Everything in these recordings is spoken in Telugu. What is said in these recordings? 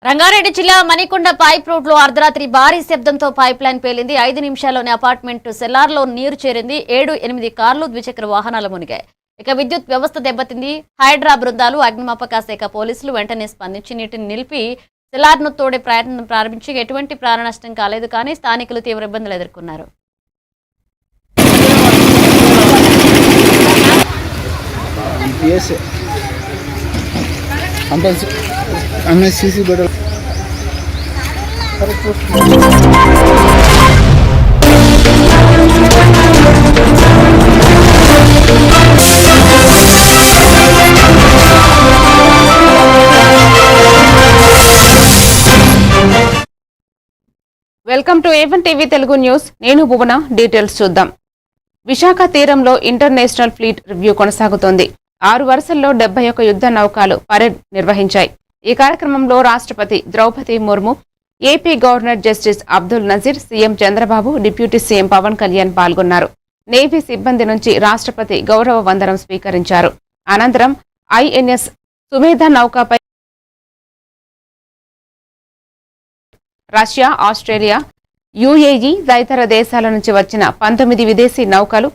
రంగారెడ్డి జిల్లా మణికొండ పైప్ రోడ్ లో అర్ధరాత్రి భారీ శబ్దంతో పైప్ లైన్ పేలింది. 5 నిమిషాల్లోనే అపార్ట్మెంట్ సెల్లార్లో నీరు చేరింది. 7-8 కార్లు ద్విచక్ర వాహనాలు మునిగాయి. ఇక విద్యుత్ వ్యవస్థ దెబ్బతింది. హైడ్రా బృందాలు అగ్నిమాపక శాఖ పోలీసులు వెంటనే స్పందించి నీటిని నిలిపి సెల్లార్ను తోడే ప్రయత్నం ప్రారంభించి ఎటువంటి ప్రాణ నష్టం కాలేదు. కానీ స్థానికులు తీవ్ర ఇబ్బందులు ఎదుర్కొన్నారు. Welcome to A1 TV Telugu news. నేను భువన. డీటెయిల్స్ చూద్దాం. విశాఖ తీరంలో ఇంటర్నేషనల్ ఫ్లీట్ రివ్యూ కొనసాగుతోంది. 6 వరుసల్లో 71 యుద్ధ నౌకలు పరేడ్ నిర్వహించాయి. ఈ కార్యక్రమంలో రాష్ట్రపతి Droupadi Murmu, AP governor justice Abdul Nazir, CM Chandrababu, deputy CM Pawan Kalyan పాల్గొన్నారు. నేవీ సిబ్బంది నుంచి రాష్ట్రపతి గౌరవ వందనం స్వీకరించారు. అనంతరం ఐఎన్ఎస్ సుమేధ నౌకపై రష్యా, ఆస్ట్రేలియా, యుఏఈ తదితర దేశాల నుంచి వచ్చిన 19 విదేశీ నౌకలు,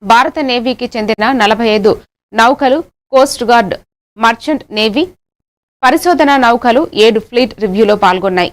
భారత నేవీకి చెందిన 45 నౌకలు, కోస్ట్ గార్డ్, మర్చెంట్ నేవీ, పరిశోధన నౌకలు 7 ఫ్లీట్ రివ్యూలో పాల్గొన్నాయి.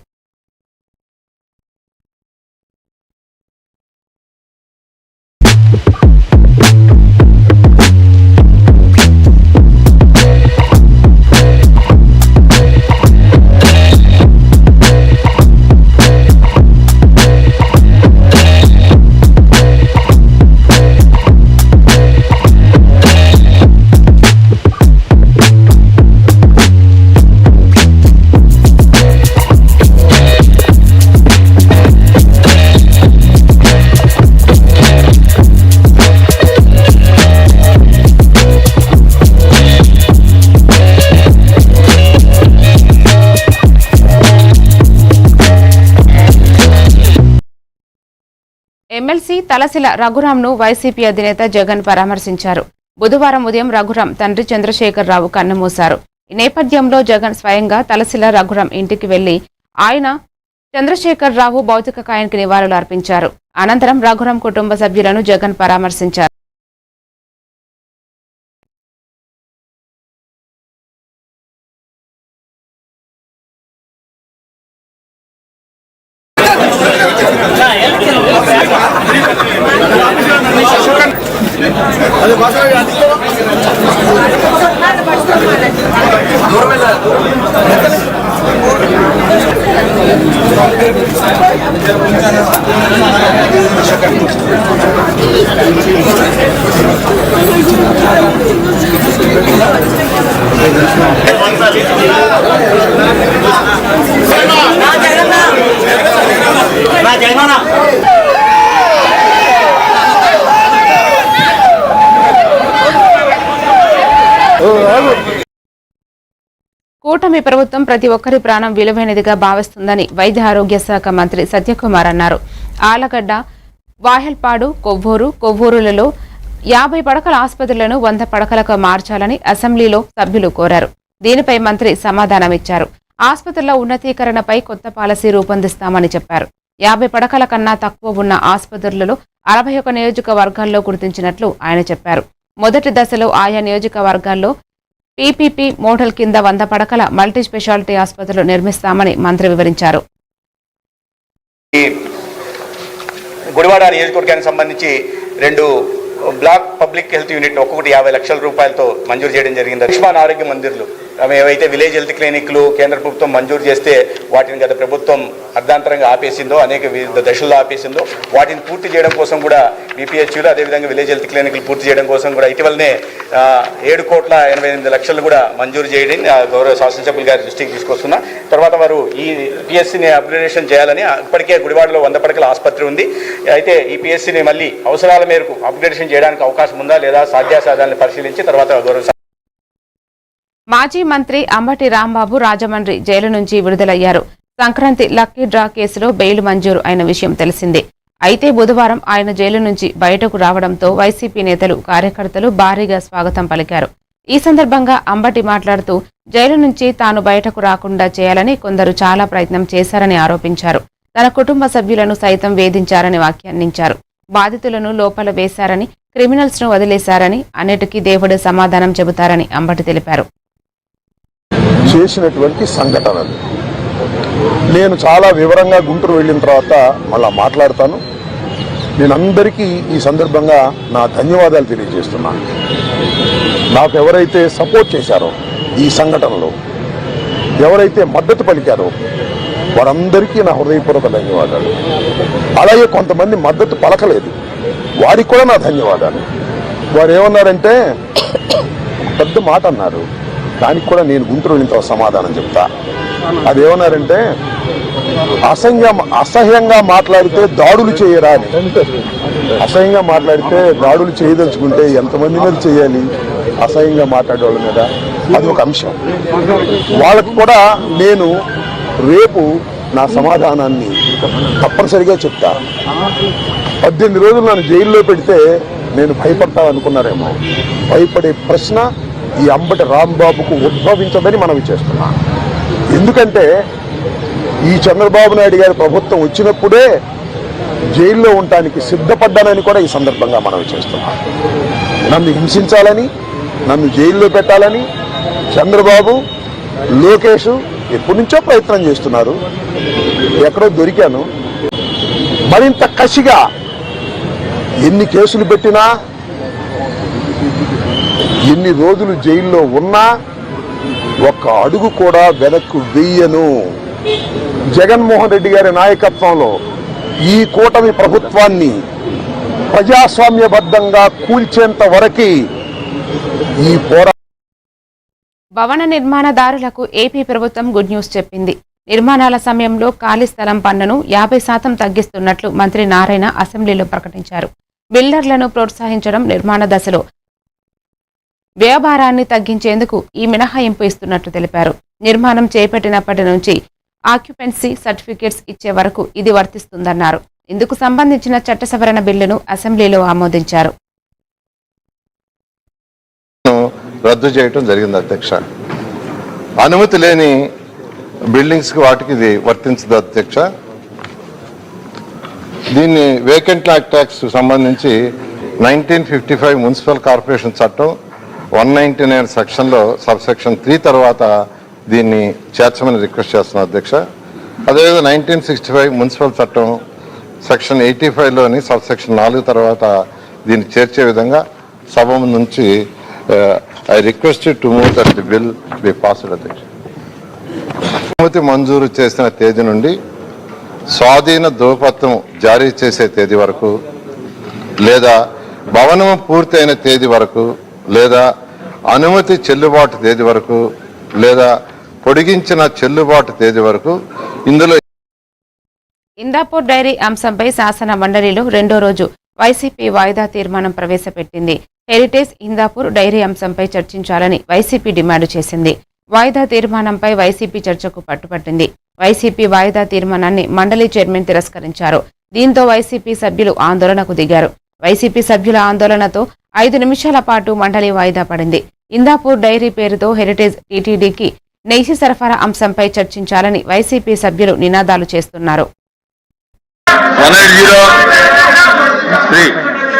ఎమ్మెల్సీ తలసిల రఘురాంను వైసీపీ అధినేత జగన్ పరామర్శించారు. బుధవారం ఉదయం రఘురాం తండ్రి చంద్రశేఖర్ రావు కన్నుమూశారు. ఈ నేపథ్యంలో జగన్ స్వయంగా తలసిల రఘురాం ఇంటికి వెళ్లి ఆయన చంద్రశేఖర్ రావు భౌతిక కాయానికి నివాళులు అర్పించారు. అనంతరం రఘురాం కుటుంబ సభ్యులను జగన్ పరామర్శించారు. కూటమి ప్రభుత్వం ప్రతి ఒక్కరి ప్రాణం విలువైనదిగా భావిస్తుందని వైద్య ఆరోగ్య శాఖ మంత్రి సత్యకుమార్ అన్నారు. ఆలగడ్డ, వాహెల్పాడు, కొవ్వూరులలో 50 పడకల ఆసుపత్రులను 100 పడకలకు మార్చాలని అసెంబ్లీలో సభ్యులు కోరారు. దీనిపై మంత్రి సమాధానమిచ్చారు. ఆసుపత్రుల ఉన్నతీకరణపై కొత్త పాలసీ రూపొందిస్తామని చెప్పారు. 50 పడకల కన్నా తక్కువ ఉన్న ఆసుపత్రులలో 61 నియోజకవర్గాల్లో గుర్తించినట్లు ఆయన చెప్పారు. మొదటి దశలో ఆయా నియోజకవర్గాల్లో పీపీపీ మోడల్ కింద 100 పడకల మల్టీ స్పెషాలిటీ ఆసుపత్రులు నిర్మిస్తామని మంత్రి వివరించారు. గుడివాడ నియోజకవర్గానికి సంబంధించి 2 బ్లాక్ పబ్లిక్ హెల్త్ యూనిట్ ఒక్కొక్కటి 50 లక్షల రూపాయలతో మంజూరు చేయడం జరిగింది. ఆయుష్మాన్ ఆరోగ్య మందిర్లు ఏవైతే విలేజ్ హెల్త్ క్లినిక్లు కేంద్ర ప్రభుత్వం మంజూరు చేస్తే వాటిని గత ప్రభుత్వం అర్ధాంతరంగా ఆపేసిందో, అనేక వివిధ దశల్లో ఆపేసిందో, వాటిని పూర్తి చేయడం కోసం కూడా బీపీహెచ్యూలు అదేవిధంగా విలేజ్ హెల్త్ క్లినిక్లు పూర్తి చేయడం కోసం కూడా ఇటీవలనే 7,88,00,000 కూడా మంజూరు చేయడం గౌరవ శాసనసభ్యులు గారి దృష్టికి తీసుకొస్తున్నా. తర్వాత వారు ఈ పిఎస్సిని అప్గ్రేడేషన్ చేయాలని, ఇప్పటికే గుడివాడలో 100 పడకల ఆసుపత్రి ఉంది. అయితే ఈ పిఎస్సిని మళ్ళీ అవసరాల మేరకు అప్గ్రేడేషన్ చేయడానికి అవకాశం ఉందా లేదా సాధ్యాసాధ్యాలను పరిశీలించి తర్వాత గౌరవ మాజీ మంత్రి అంబటి రాంబాబు రాజమండ్రి జైలు నుంచి విడుదలయ్యారు. సంక్రాంతి లక్కీ డ్రా కేసులో బెయిల్ మంజూరు అయిన విషయం తెలిసిందే. అయితే బుధవారం ఆయన జైలు నుంచి బయటకు రావడంతో వైసీపీ నేతలు, కార్యకర్తలు భారీగా స్వాగతం పలికారు. ఈ సందర్భంగా అంబటి మాట్లాడుతూ జైలు నుంచి తాను బయటకు రాకుండా చేయాలని కొందరు చాలా ప్రయత్నం చేశారని ఆరోపించారు. తన కుటుంబ సభ్యులను సైతం వేధించారని వ్యాఖ్యానించారు. బాధితులను లోపల వేశారని, క్రిమినల్స్ ను వదిలేశారని, అన్నిటికీ దేవుడు సమాధానం చెబుతారని అంబటి తెలిపారు. చేసినటువంటి సంఘటనలు నేను చాలా వివరంగా గుంటూరు వెళ్ళిన తర్వాత మళ్ళా మాట్లాడతాను. నేను అందరికీ ఈ సందర్భంగా నా ధన్యవాదాలు తెలియజేస్తున్నాను. నాకు ఎవరైతే సపోర్ట్ చేశారో ఈ సంఘటనలో, ఎవరైతే మద్దతు పలికారో వారందరికీ నా హృదయపూర్వక ధన్యవాదాలు. అలాగే కొంతమంది మద్దతు పలకలేదు, వారికి కూడా నా ధన్యవాదాలు. వారు ఏమన్నారంటే పెద్ద మాట అన్నారు, దానికి కూడా నేను గుంటూరు వెళ్ళిన తర్వాత సమాధానం చెప్తా. అదేమన్నారంటే అసహ్యంగా మాట్లాడితే దాడులు చేయరా అని. అసహ్యంగా మాట్లాడితే దాడులు చేయదలుచుకుంటే ఎంతమంది మీద చేయాలి? అసహ్యంగా మాట్లాడే వాళ్ళ మీద అది ఒక అంశం. వాళ్ళకు కూడా నేను రేపు నా సమాధానాన్ని తప్పనిసరిగా చెప్తా. 18 రోజులు నన్ను జైల్లో పెడితే నేను భయపడతా అనుకున్నారేమో. భయపడే ప్రశ్న ఈ అంబటి రాంబాబుకు ఉద్భవించదని మనవి చేస్తున్నా. ఎందుకంటే ఈ చంద్రబాబు నాయుడు గారి ప్రభుత్వం వచ్చినప్పుడే జైల్లో ఉండటానికి సిద్ధపడ్డానని కూడా ఈ సందర్భంగా మనవి చేస్తున్నా. నన్ను హింసించాలని, నన్ను జైల్లో పెట్టాలని చంద్రబాబు, లోకేష్ ఎప్పటి నుంచో ప్రయత్నం చేస్తున్నారు. ఎక్కడో దొరికాను. మరింత కసిగా ఎన్ని కేసులు పెట్టినా, ఎన్ని రోజులు జైల్లో ఉన్నా ఒక్క అడుగు కూడా వెనక్కు వెయ్యను. జగన్మోహన్ రెడ్డి గారి నాయకత్వంలో ఈ కూటమి ప్రభుత్వాన్ని ప్రజాస్వామ్యబద్ధంగా కూల్చేంత వరకు ఈ పోరాటం. భవన నిర్మాణదారులకు ఏపీ ప్రభుత్వం గుడ్ న్యూస్ చెప్పింది. నిర్మాణాల సమయంలో ఖాళీ స్థలం పన్నును 50% తగ్గిస్తున్నట్లు మంత్రి నారాయణ అసెంబ్లీలో ప్రకటించారు. బిల్డర్లను ప్రోత్సహించడం, నిర్మాణ దశలో వ్యయభారాన్ని తగ్గించేందుకు ఈ మినహాయింపు ఇస్తున్నట్లు తెలిపారు. నిర్మాణం చేపట్టినప్పటి నుంచి ఆక్యుపెన్సీ సర్టిఫికేట్స్ ఇచ్చే వరకు ఇది వర్తిస్తుందన్నారు. ఇందుకు సంబంధించిన చట్ట సవరణ బిల్లును అసెంబ్లీలో ఆమోదించారు. రద్దు చేయడం జరిగింది అధ్యక్ష. అనుమతి లేని బిల్డింగ్స్ కి వాటికి ఇది వర్తించదు అధ్యక్ష. దీన్ని వేకెంట్ ల్యాండ్ ట్యాక్స్ సంబంధించి 1955 మున్సిపల్ కార్పొరేషన్ చట్టం 199 సెక్షన్లో సబ్సెక్షన్ 3 తర్వాత దీన్ని చేర్చమని రిక్వెస్ట్ చేస్తున్నాను అధ్యక్ష. అదేవిధంగా 1965 మున్సిపల్ చట్టం సెక్షన్ 85లోని సబ్సెక్షన్ 4 తర్వాత దీన్ని చేర్చే విధంగా సభ నుంచి I requested to move that the bill be passed అధ్యక్ష. అనుమతి మంజూరు చేసిన తేదీ నుండి స్వాధీన ధృవపత్రం జారీ చేసే తేదీ వరకు, లేదా భవనం పూర్తయిన తేదీ వరకు, లేదా అనుమతి చెల్లుబాటు తేదీ వరకు, లేదా పొడిగించిన చెల్లుబాటు తేదీ వరకు ఇందులో. ఇందాపూర్ డైరీ అంశంపై శాసన మండలిలో రెండో రోజు వైసీపీ వాయిదా తీర్మానం ప్రవేశపెట్టింది. హెరిటేజ్ ఇందాపూర్ డైరీ అంశంపై చర్చించాలని వైసీపీ డిమాండ్ చేసింది. వాయిదా తీర్మానంపై వైసీపీ చర్చకు పట్టుపట్టింది. వైసీపీ వాయిదా తీర్మానాన్ని మండలి చైర్మన్ తిరస్కరించారు. దీంతో వైసీపీ సభ్యులు ఆందోళనకు దిగారు. వైసీపీ సభ్యుల ఆందోళనతో 5 నిమిషాల పాటు మండలి వాయిదా పడింది. ఇందాపూర్ డైరీ పేరుతో హెరిటేజ్ టీటీడీకి నెయ్యి సరఫరా అంశంపై చర్చించాలని వైసీపీ సభ్యులు నినాదాలు చేస్తున్నారు.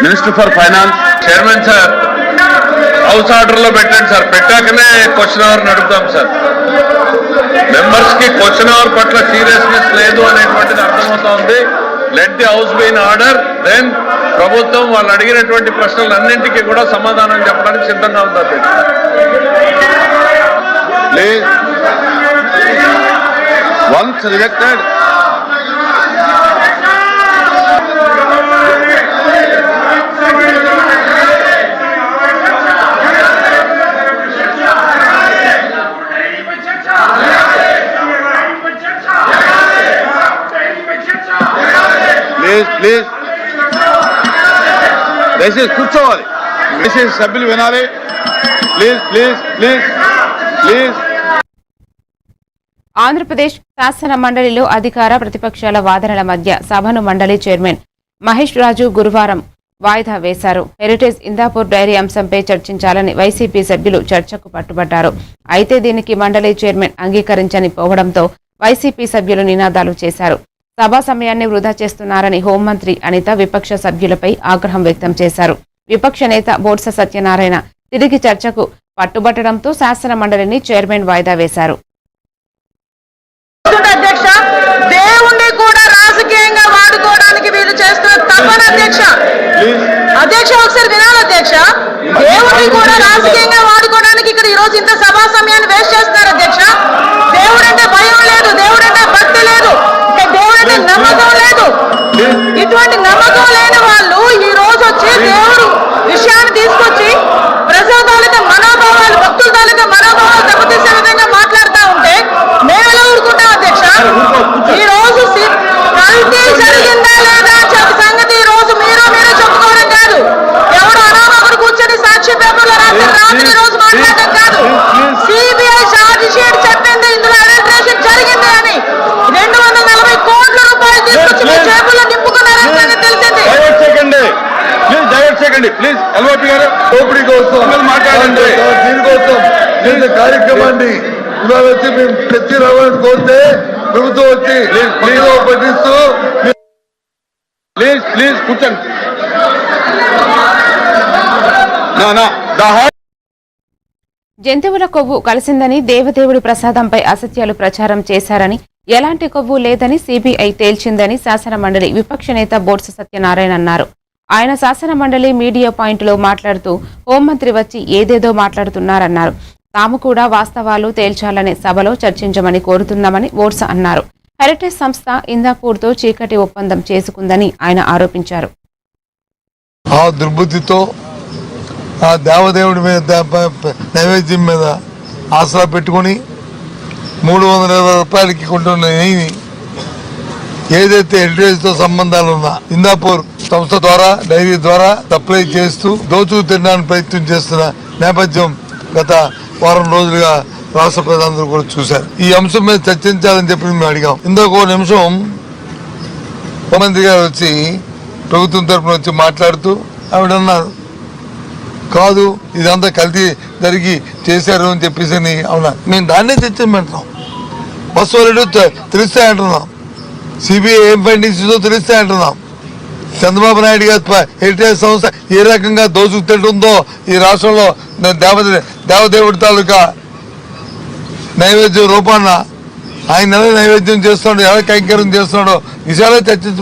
Minister for finance chairman sir house order లో పెట్టండి సార్. పెట్టాకనే క్వశ్చన్ అవర్ నడుపుతాం సార్. మెంబర్స్ కి క్వశ్చన్ అవర్ పట్ల సీరియస్నెస్ లేదు అనేటువంటిది అర్థమవుతా ఉంది. Let the house be in order, then ప్రభుత్వం వాళ్ళు అడిగినటువంటి ప్రశ్నలన్నింటికీ కూడా సమాధానం చెప్పడానికి సిద్ధంగా ఉంటుంది. Please once rejected. ప్లీజ్ దయచేసి కూర్చోవాలి. దయచేసి సభ్యులు వినాలి. Please please please please. Andhra Pradesh శాసన మండలిలో అధికార ప్రతిపక్షాల వాదనల మధ్య సభను మండలి చైర్మన్ మహేష్ రాజు గురువారం వాయిదా వేశారు. హెరిటేజ్ ఇందాపూర్ డైరీ అంశంపై చర్చించాలని వైసీపీ సభ్యులు చర్చకు పట్టుబట్టారు. అయితే దీనికి మండలి చైర్మన్ అంగీకరించని పోవడంతో వైసీపీ సభ్యులు నినాదాలు చేశారు. సభా సమయాన్ని వృధా చేస్తున్నారని హోంమంత్రి అనిత విపక్ష సభ్యులపై ఆగ్రహం వ్యక్తం చేశారు. విపక్ష నేత బొత్స సత్యనారాయణ తిరిగి చర్చకు పట్టుబట్టడంతో శాసన మండలిని చైర్మన్ వాయిదా వేశారు. అధ్యక్ష, దేవుణ్ణి కూడా రాజకీయంగా వాడుకోవడానికి వీళ్ళు చేస్తున్న తపన అధ్యక్ష. అధ్యక్ష ఒకసారి వినాలి అధ్యక్ష. దేవుణ్ణి కూడా రాజకీయంగా వాడుకోవడానికి ఇక్కడ ఈ రోజు ఇంత సభా సమయాన్ని వేస్ట్ చేస్తున్నారు అధ్యక్ష. దేవుడంటే భయం లేదు, దేవుడంటే భక్తి లేదు, దేవుడంటే నమ్మకం లేదు. ఇటువంటి నమ్మకం లేని వాళ్ళు ఈ రోజు వచ్చి దేవుడు విషయాన్ని తీసుకొచ్చి ప్రజల తాలూకా మనోభావాలు, భక్తుల తాలూకా మనోభావాలు దెబ్బతీసే విధంగా మాట్లాడుతూ ఉంటే మేము ఎలా ఊరుకుంటాం అధ్యక్ష? ఈ రోజు కల్తీ జరిగిందా లేదా సంగతి ఈ రోజు మీరు చెప్పుకోవడం కాదు, ఎవరు అనామకుడు కూర్చొని సాక్షి పేపర్లో రాత్రి రోజు మాట్లాడడం కాదు. సిబిఐ ఛార్జ్ షీట్ చెప్పింది ఇందులో అడల్ట్రేషన్ జరిగింది అని. 240 కోట్ల రూపాయలు తీసుకొచ్చి మీ జేబుల్లో నింపుకున్నారని తెలిసింది. ప్లీజ్ ఎల్వపి గారు దోపిడీ కోసం మాట్లాడండి. దీనికోసం చేసే కార్యక్రమాన్ని ఇవాళ వచ్చి మేము తెచ్చి రావాలని కోరితే ప్రభుత్వం వచ్చి పట్టిస్తూ ప్లీజ్ కూర్చోండి. జంతువుల కొవ్వు కలిసిందని దేవదేవుడి ప్రసాదంపై అసత్యాలు ప్రచారం చేశారని, ఎలాంటి కొవ్వు లేదని సిబిఐ తేల్చిందని శాసన మండలి విపక్ష నేత బొత్స సత్యనారాయణ అన్నారు. ఆయన శాసన మండలి మీడియా పాయింట్లో మాట్లాడుతూ హోంమంత్రి వచ్చి ఏదేదో మాట్లాడుతున్నారన్నారు. తాము కూడా వాస్తవాలు తేల్చాలని సభలో చర్చించమని కోరుతున్నామని బొత్స అన్నారు. హెరిటేజ్ సంస్థ ఇందాపూర్తో చీకటి ఒప్పందం చేసుకుందని ఆయన ఆరోపించారు. ఆ దుర్బుద్ధితో ఆ దేవదేవుడి మీద నైవేద్యం మీద ఆసరా పెట్టుకుని 320 రూపాయలకి కొంటున్న నెయ్యిని ఏదైతే హెరిటేజ్తో సంబంధాలు ఉన్నా ఇందాపూర్ సంస్థ ద్వారా డైరీ ద్వారా సప్లై చేస్తూ దోచుకు తినడానికి ప్రయత్నం చేస్తున్న నేపథ్యం గత వారం రోజులుగా రాష్ట్ర ప్రజలందరూ కూడా చూశారు. ఈ అంశం మీద చర్చించాలని చెప్పి మేము అడిగాం. ఇందాక నిమిషం ముఖ్యమంత్రి గారు వచ్చి ప్రభుత్వం తరఫున వచ్చి మాట్లాడుతూ ఆవిడన్నారు, కాదు ఇదంతా కల్తీ జరిగి చేశారు అని చెప్పేసి అవునా, మేము దాన్నే చర్చించమంటున్నాం. బస్సు వాళ్ళు తెలుస్తాయంటున్నాం, సిబిఐ ఏం ఫైండింగ్స్ తెలుస్తాయంటున్నాం. చంద్రబాబు నాయుడు గారు హెరిటేజ్ సంస్థ ఏ రకంగా దోచుకు తింటుందో ఈ రాష్ట్రంలో దేవదేవుడి తాలూకా నైవేద్యం రూపాన ఆయన ఎలా నైవేద్యం చేస్తున్నాడు, ఎలా కైంకర్యం చేస్తున్నాడో విషయాలే చర్చించ.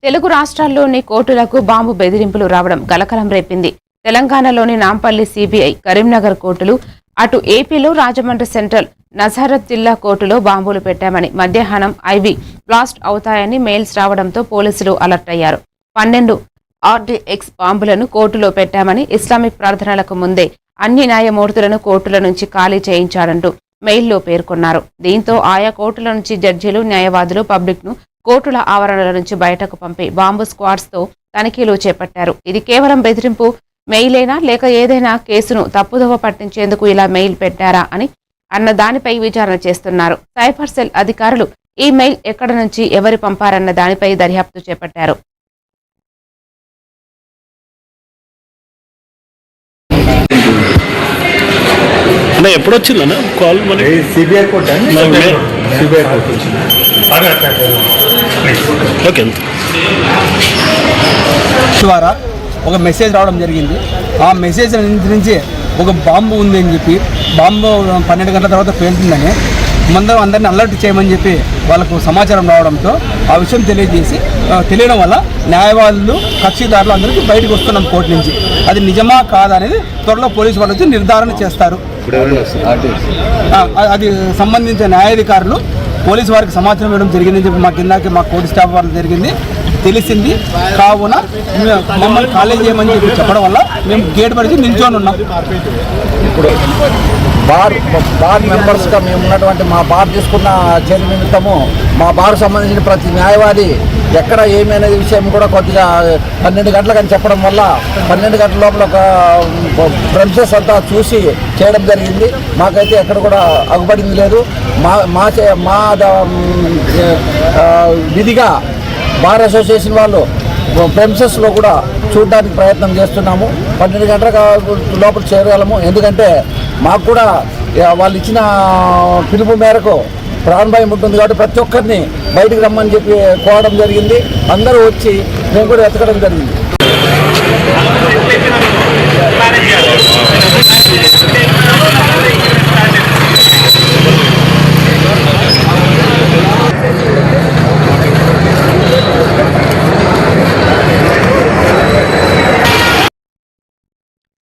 తెలుగు రాష్ట్రాల్లోని కోర్టులకు బాంబు బెదిరింపులు రావడం కలకలం రేపింది. తెలంగాణలోని నాంపల్లి సిబిఐ, కరీంనగర్ కోర్టులు, అటు ఏపీలో రాజమండ్రి సెంట్రల్, నజారత్ జిల్లా కోర్టులో బాంబులు పెట్టామని, మధ్యాహ్నం ఐవి బ్లాస్ట్ అవుతాయని మెయిల్స్ రావడంతో పోలీసులు అలర్ట్ అయ్యారు. 12 RDX బాంబులను కోర్టులో పెట్టామని, ఇస్లామిక్ ప్రార్థనలకు ముందే అన్ని న్యాయమూర్తులను కోర్టుల నుంచి ఖాళీ చేయించాడంటూ మెయిల్లో పేర్కొన్నారు. దీంతో ఆయా కోర్టుల నుంచి జడ్జీలు, న్యాయవాదులు పబ్లిక్ ను కోర్టుల ఆవరణల నుంచి బయటకు పంపి బాంబు స్క్వాడ్స్ తో తనిఖీలు చేపట్టారు. ఇది కేవలం బెదిరింపు మెయిలేనా లేక ఏదైనా కేసును తప్పుదోవ పట్టించేందుకు ఇలా మెయిల్ పెట్టారా అని అన్న దానిపై విచారణ చేస్తున్నారు. సైబర్ సెల్ అధికారులు ఈ మెయిల్ ఎక్కడ నుంచి ఎవరు పంపారన్న దానిపై దర్యాప్తు చేపట్టారు. ఎప్పుడు వచ్చిందన్న call CBI court CBI court వచ్చింది. ఓకే ద్వారా ఒక మెసేజ్ రావడం జరిగింది. ఆ మెసేజ్ నుంచి ఒక బాంబు ఉంది అని చెప్పి, బాంబు 12 గంటల తర్వాత పేలుతుందని అందరిని అలర్ట్ చేయమని చెప్పి వాళ్ళకు సమాచారం రావడంతో ఆ విషయం తెలియడం వల్ల న్యాయవాదులు, కక్షిదారులు అందరికీ బయటకు వస్తున్నాం కోర్టు నుంచి. అది నిజమా కాదా అనేది త్వరలో పోలీసు వాళ్ళు వచ్చి నిర్ధారణ చేస్తారు. అది సంబంధించిన న్యాయాధికారులు పోలీసు వారికి సమాచారం ఇవ్వడం జరిగిందని చెప్పి మా కోర్టు స్టాఫ్ వాళ్ళు తెలిసింది. కావున మమ్మల్ని కాలేజ్ చేయమని చెప్పి చెప్పడం వల్ల మేము గేట్ పరిచి నిల్చొని ఉన్నాం. ఇప్పుడు బార్ మెంబర్స్గా మేము ఉన్నటువంటి మా బార్ తీసుకున్న చర్య నిమిత్తము మా బార్ సంబంధించిన ప్రతి న్యాయవాది ఎక్కడ ఏమి అనేది విషయం కూడా కొద్దిగా 12 గంటలకని చెప్పడం వల్ల 12 గంటల లోపల ఒక ప్రెమిసెస్ అంతా చూసి చేయడం జరిగింది. మాకైతే ఎక్కడ కూడా అగుపడింది లేదు. మా విధిగా బార్ అసోసియేషన్ వాళ్ళు ప్రెమిసెస్లో కూడా చూడడానికి ప్రయత్నం చేస్తున్నాము. 12 గంటల లోపల చేరగలము. ఎందుకంటే మాకు కూడా వాళ్ళు ఇచ్చిన పిలుపు మేరకు ప్రాణభయం ఉంటుంది కాబట్టి ప్రతి ఒక్కరిని బయటికి రమ్మని చెప్పి కోరడం జరిగింది. అందరూ వచ్చి మేము కూడా వెతకడం జరిగింది.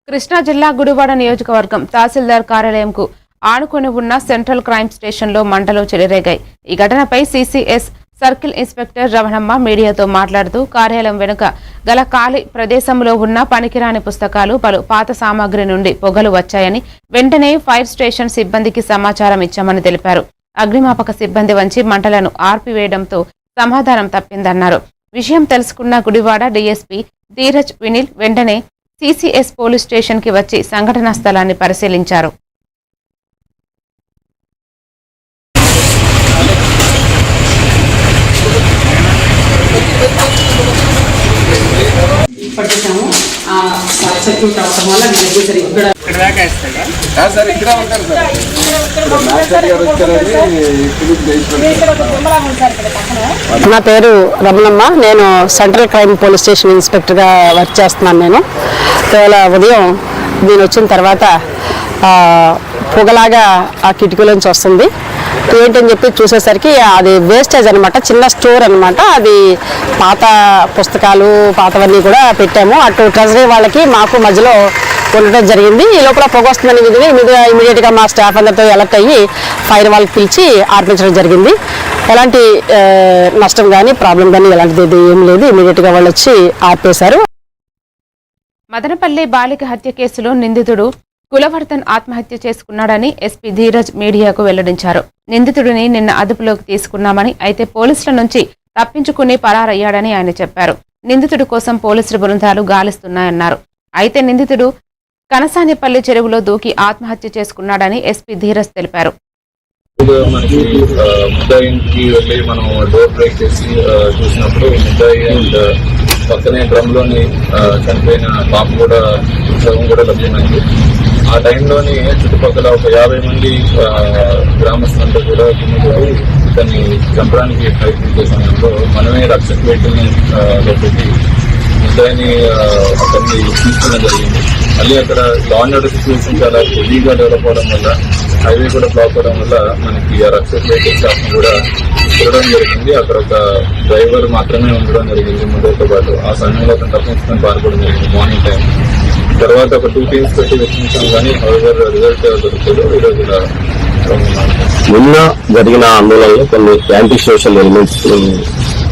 కృష్ణా జిల్లా గుడివాడ నియోజకవర్గం తహసీల్దార్ కార్యాలయంకు ఆనుకొని ఉన్న సెంట్రల్ క్రైమ్ స్టేషన్లో మంటలు చెలరేగాయి. ఈ ఘటనపై సిసిఎస్ సర్కిల్ ఇన్స్పెక్టర్ రమణమ్మ మీడియాతో మాట్లాడుతూ కార్యాలయం వెనుక గల ఖాళీ ప్రదేశంలో ఉన్న పనికిరాని పుస్తకాలు, పలు పాత సామాగ్రి నుండి పొగలు వచ్చాయని వెంటనే ఫైర్ స్టేషన్ సిబ్బందికి సమాచారం ఇచ్చామని తెలిపారు. అగ్నిమాపక సిబ్బంది వంచి మంటలను ఆర్పివేయడంతో సమాధానం తప్పిందన్నారు. విషయం తెలుసుకున్న గుడివాడ డీఎస్పీ ధీరజ్ వినిల్ వెంటనే సిసిఎస్ పోలీస్ స్టేషన్ కి వచ్చి సంఘటనా స్థలాన్ని పరిశీలించారు. నా పేరు రమణమ్మ. నేను సెంట్రల్ క్రైమ్ పోలీస్ స్టేషన్ ఇన్స్పెక్టర్గా వర్క్ చేస్తున్నాను. నేను ఇవాళ ఉదయం నేను వచ్చిన తర్వాత పొగలాగా ఆ కిటికీలోంచి వస్తుంది. ఏంటని చెప్పి చూసేసరికి అది వేస్టేజ్ అనమాట, చిన్న స్టోర్ అనమాట. అది పాత పుస్తకాలు పాతవన్నీ కూడా పెట్టాము. అటు ట్రెజరీ వాళ్ళకి మాకు మధ్యలో ఉండటం జరిగింది. ఈ లోపల పొగ వస్తుందని ఇమీడియట్గా మా స్టాఫ్ అందరితో అలర్ట్ అయ్యి ఫైర్ వాళ్ళకి పిలిచి ఆర్పించడం జరిగింది. ఎలాంటి నష్టం కానీ ప్రాబ్లం కానీ ఎలాంటిది ఏం లేదు. ఇమీడియట్గా వాళ్ళు వచ్చి ఆర్పేశారు. మదనపల్లి బాలిక హత్య కేసులో నిందితుడు కులవర్ధన్ ఆత్మహత్య చేసుకున్నాడని ఎస్పీ ధీరజ్ మీడియాకు వెల్లడించారు. నిందితుడిని నిన్న అదుపులోకి తీసుకున్నామని, అయితే పోలీసుల నుంచి తప్పించుకుని పరారయ్యాడని ఆయన చెప్పారు. నిందితుడి కోసం పోలీసుల బృందాలు గాలిస్తున్నాయన్నారు. అయితే నిందితుడు కనసానిపల్లి చెరువులో దూకి ఆత్మహత్య చేసుకున్నాడని ఎస్పీ ధీరజ్ తెలిపారు. మనకి ముద్దాయికి వెళ్ళి మనం డోర్ బ్రేక్ చేసి చూసినప్పుడు ముద్దాయి అండ్ పక్కనే డ్రమ్ లోని చనిపోయిన పాప కూడా శవం కూడా లభ్యమైంది. ఆ టైంలోని చుట్టుపక్కల ఒక 50 మంది గ్రామస్తులంతా కూడా గుమ్మిగూడి దాన్ని చంపడానికి ప్రయత్నించే సమయంలో మనమే రక్షక వెహికల్ని పెట్టి ముద్దాయిని అతన్ని తీసుకున్న జరిగింది. మళ్ళీ అక్కడ లా అండ్ ఆర్డర్ సిచ్యువేషన్ చాలా హెవీగా డెవలప్ అవడం వల్ల, హైవే కూడా బ్లాక్ అవడం వల్ల మనకి ఆ రక్షక వెహికల్ స్టాఫ్ కూడా తిరగడం జరిగింది. అక్కడ ఒక డ్రైవర్ మాత్రమే ఉండడం జరిగింది ముద్దాయితో పాటు. ఆ సమయంలో అతను తప్పించుకొని పారిపోవడం జరిగింది మార్నింగ్ టైం. తర్వాత ఒక 2 టీమ్స్ పెట్టి వెచ్చించాం, కానీ రిజల్ట్ దొరుకుతుంది. ఈరోజు నిన్న జరిగిన ఆందోళనలో కొన్ని యాంటీ సోషల్ ఎలిమెంట్స్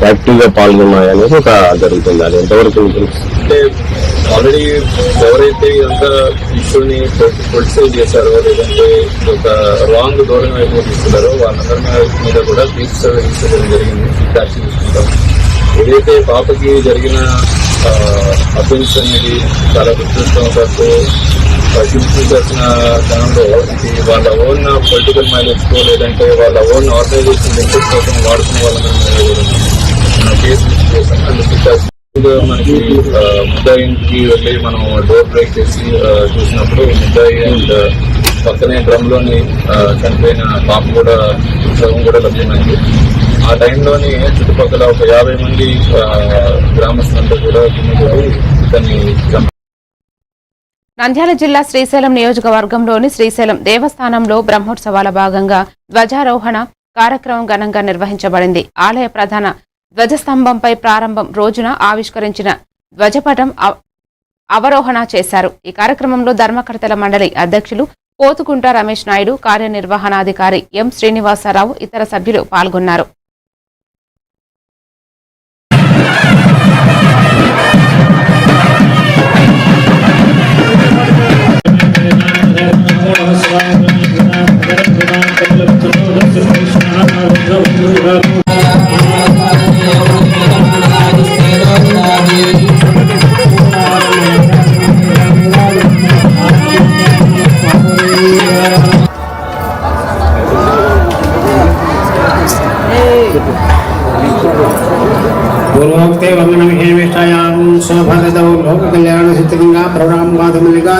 యాక్టివ్ గా పాల్గొన్నాయనేది ఒక జరుగుతుంది. అది ఎంతవరకు అంటే ఆల్రెడీ ఎవరైతే ఇదంతా ఇష్యూని పొలిటిసైజ్ చేశారో, లేదంటే ఒక రాంగ్ దూరం వైపు తీసుకున్నారో వాళ్ళందరి మీద కూడా కేసు రిజిస్టర్ జరిగింది. యాక్షన్ తీసుకుంటాం. ఏదైతే పాపకి జరిగిన అఫెన్స్ అనేది చాలా దురదృష్టవశాత్తు చేసిన క్రమంలో ఇది వాళ్ళ ఓన్ పొలిటికల్ మైలేజ్కో లేదంటే వాళ్ళ ఓన్ ఆర్గనైజేషన్ ఇంట్రెస్ట్ కోసం వాడుకున్న వాళ్ళ కేసు చేసాం. మనకి ముద్దాయికి వెళ్ళి మనం డోర్ బ్రేక్ చేసి చూసినప్పుడు ముద్దాయి అండ్ పక్కనే డ్రమ్ లోని చనిపోయిన పాప కూడా శవం కూడా లభ్యమైంది. ఆ టైంలోని చుట్టుపక్కల ఒక 50 మంది గ్రామస్తులంతా కూడా గుమ్మిగూడి దాన్ని నంద్యాల జిల్లా శ్రీశైలం నియోజకవర్గంలోని శ్రీశైలం దేవస్థానంలో బ్రహ్మోత్సవాల భాగంగా ధ్వజారోహణ కార్యక్రమం ఘనంగా నిర్వహించబడింది. ఆలయ ప్రధాన ధ్వజస్తంభంపై ప్రారంభం రోజున ఆవిష్కరించిన ధ్వజపటం అవరోహణ చేశారు. ఈ కార్యక్రమంలో ధర్మకర్తల మండలి అధ్యక్షులు పోతుకుంట రమేష్ నాయుడు, కార్యనిర్వహణాధికారి ఎం శ్రీనివాసరావు, ఇతర సభ్యులు పాల్గొన్నారు. శుభదౌ లోక కళ్యాణ సిద్ధంగా ప్రవణాంగాధములుగా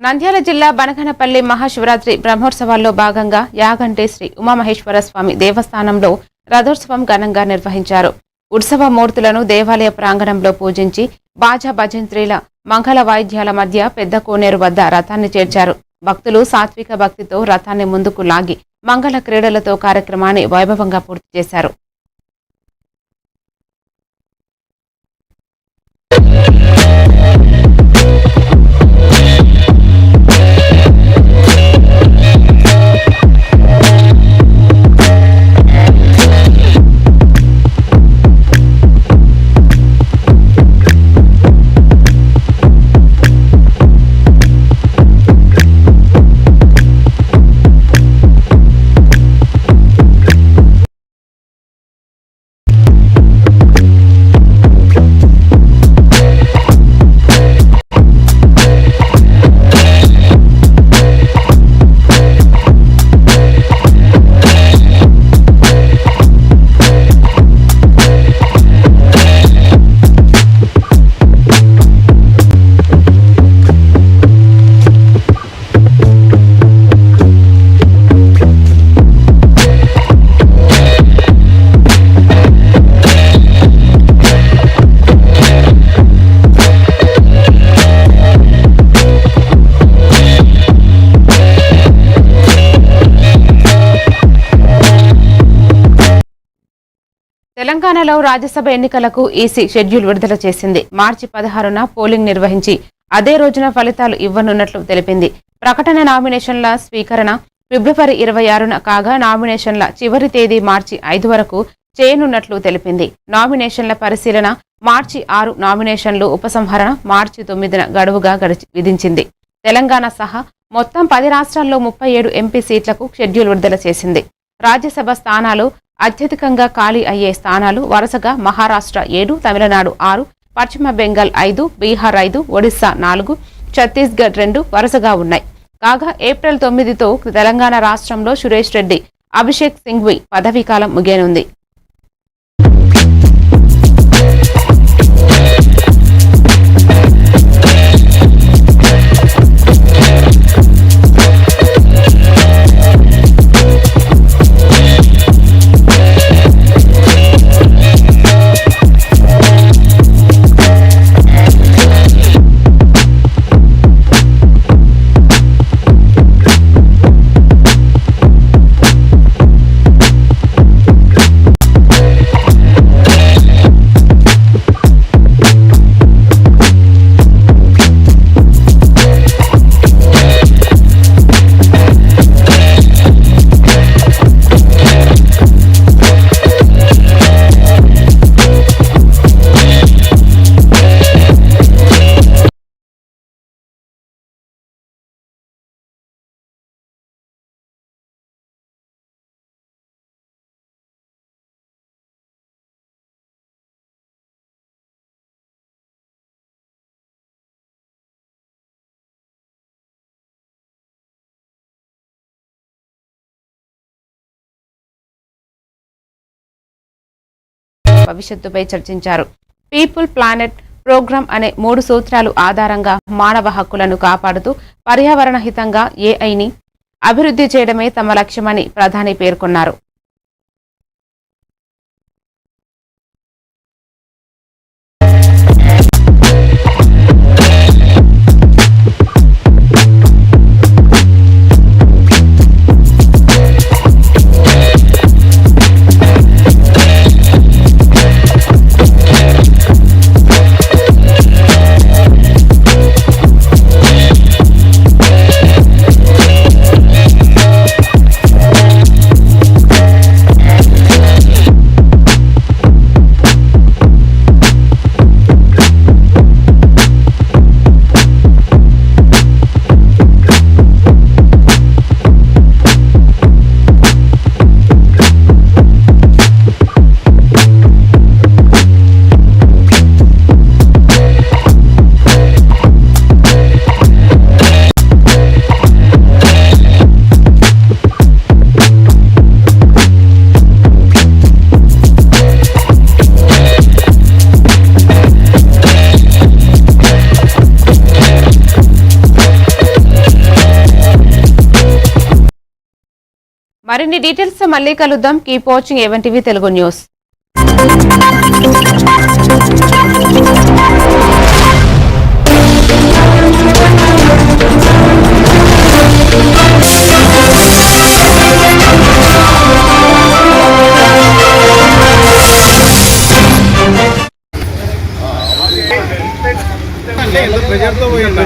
నంద్యాల జిల్లా బనగనపల్లి మహాశివరాత్రి బ్రహ్మోత్సవాల్లో భాగంగా యాగంటి శ్రీ ఉమామహేశ్వర స్వామి దేవస్థానంలో రథోత్సవం ఘనంగా నిర్వహించారు. ఉత్సవ మూర్తులను దేవాలయ ప్రాంగణంలో పూజించి బాజా భజంత్రీల మంగళ వాయిద్యాల మధ్య పెద్ద కోనేరు వద్ద రథాన్ని చేర్చారు. భక్తులు సాత్విక భక్తితో రథాన్ని ముందుకు లాగి మంగళ క్రీడలతో కార్యక్రమాన్ని వైభవంగా పూర్తి చేశారు. తెలంగాణలో రాజ్యసభ ఎన్నికలకు ఈసీ షెడ్యూల్ విడుదల చేసింది. మార్చి 16న పోలింగ్ నిర్వహించి అదే రోజున ఫలితాలు ఇవ్వనున్నట్లు తెలిపింది. ప్రకటన నామినేషన్ల స్వీకరణ ఫిబ్రవరి 26న కాగా నామినేషన్ల చివరి తేదీ మార్చి 5 వరకు చేయనున్నట్లు తెలిపింది. నామినేషన్ల పరిశీలన మార్చి 6, నామినేషన్లు ఉపసంహరణ మార్చి 9న గడువుగా విధించింది. తెలంగాణ సహా మొత్తం 10 రాష్ట్రాల్లో 37 ఎంపీ సీట్లకు షెడ్యూల్ విడుదల చేసింది. రాజ్యసభ స్థానాలు అత్యధికంగా ఖాళీ అయ్యే స్థానాలు వరుసగా మహారాష్ట్ర 7, తమిళనాడు 6, పశ్చిమ బెంగాల్ 5, బీహార్ 5, ఒడిశా 4, ఛత్తీస్గఢ్ 2 వరుసగా ఉన్నాయి. కాగా ఏప్రిల్ 9తో తెలంగాణ రాష్ట్రంలో సురేష్ రెడ్డి, అభిషేక్ సింఘ్వి పదవీకాలం ముగియనుంది. భవిష్యత్తుపై చర్చించారు. పీపుల్ ప్లానెట్ ప్రోగ్రామ్ అనే 3 సూత్రాలు ఆధారంగా మానవ హక్కులను కాపాడుతూ పర్యావరణ హితంగా ఏఐని అభివృద్ధి చేయడమే తమ లక్ష్యమని ప్రధాని పేర్కొన్నారు. మరిన్ని డీటెయిల్స్ తో మళ్ళీ కలుద్దాం. Keep watching A one TV Telugu news. ప్రెజర్తో పోయిందా